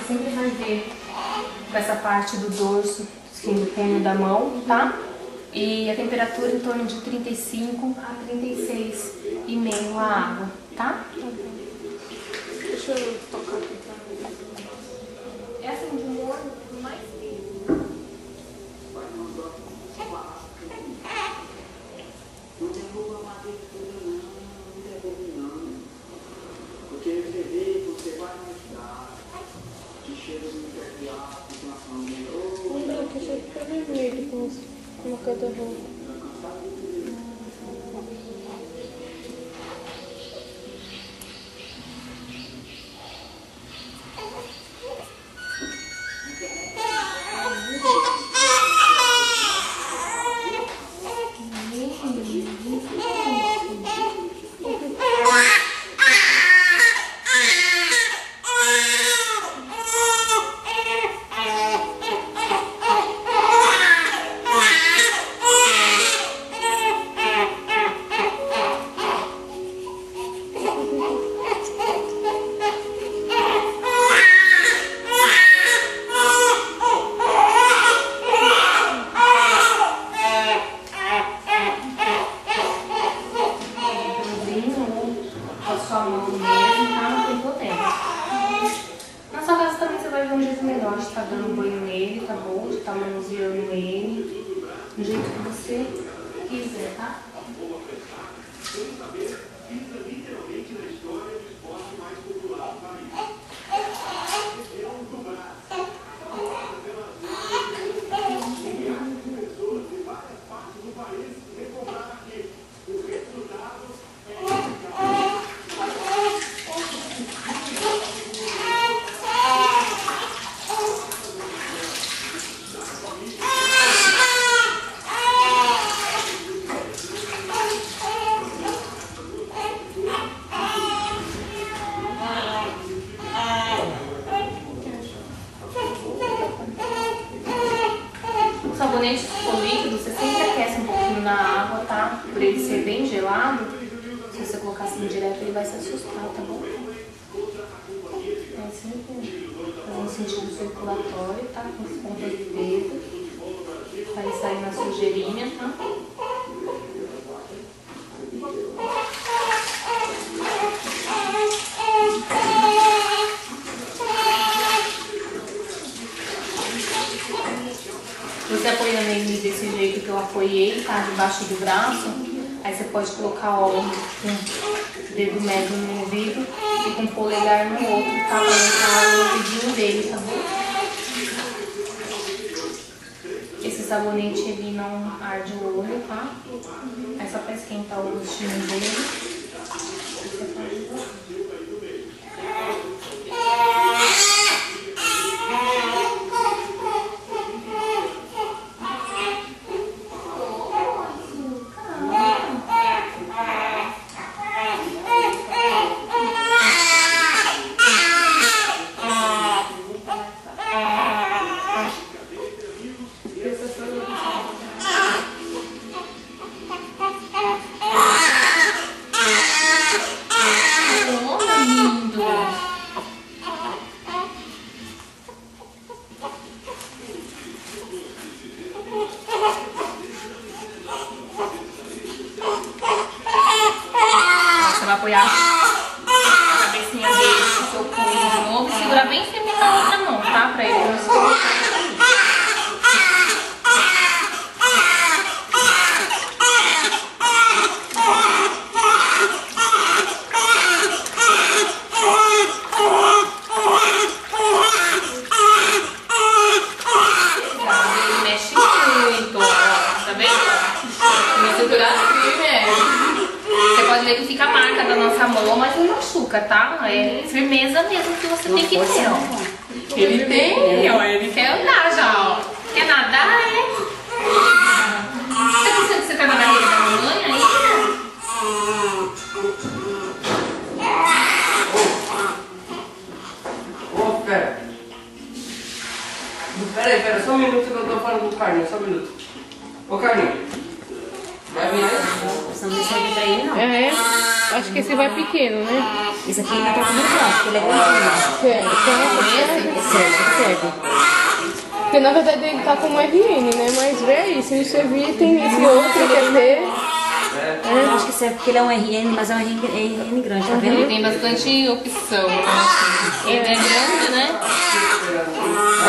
sempre vai ver com essa parte do dorso, assim, do punho da mão, tá? E a temperatura em torno de 35 a 36,5 a água, tá? Deixa eu tocar aqui pra ver. É assim, de molho mais Não derruba a madeira toda não, não derruba não. Porque você vê, você vai mostrar que cheira muito de ar, com a família. Um branco que fica vermelho com uma guarda-roupa. sua mão mesmo, tá? Não tem problema. Na sua casa também você vai ver um jeito melhor de estar dando banho nele, tá bom? De estar manuseando ele, do jeito que você quiser, tá? O sabonete líquido, você sempre aquece um pouquinho na água, tá? Por ele ser bem gelado, se você colocar assim direto, ele vai se assustar, tá bom? É sempre fazer um sentido circulatório, tá? Com as pontas do dedo, pra ele sair na sujeirinha, tá? Você apoiando ele desse jeito que eu apoiei, tá? Debaixo do braço. Aí você pode colocar óleo com o dedo médio no ouvido e com o polegar no outro, tá? Pra entrar no ouvidinho dele, tá bom? Esse sabonete, ele não arde o olho, tá? É só pra esquentar o rostinho dele. Vai apoiar a cabecinha dele no seu punho de novo e segurar bem firme na outra mão, tá? Pra ele não escorregar. Ele mexe muito, ó. Tá vendo? Me segurar firme. Você pode ver que fica a marca da nossa mão, mas não machuca, tá? É firmeza mesmo que você tem que ter, ó. Ele tem, ó. Ele quer andar já, ó. Quer nadar, é? Você tá pensando que você tá na barriga da mamãe ainda? Ô, pera. Pera aí, só um minuto que eu tô falando com o Carlinhos, só um minuto. Ô, Carlinhos. Não serve pra ele, não. É, acho que esse vai pequeno, né? Esse aqui ainda tá com muito grande, porque ele é grandinho. Serve. Porque na verdade ele tá com um RN, né? Mas vê aí, se não servir, tem esse outro que é T. Eu acho que serve porque ele é um RN, mas é um RN grande, tá vendo? Ele tem bastante opção. Ele é grande, né?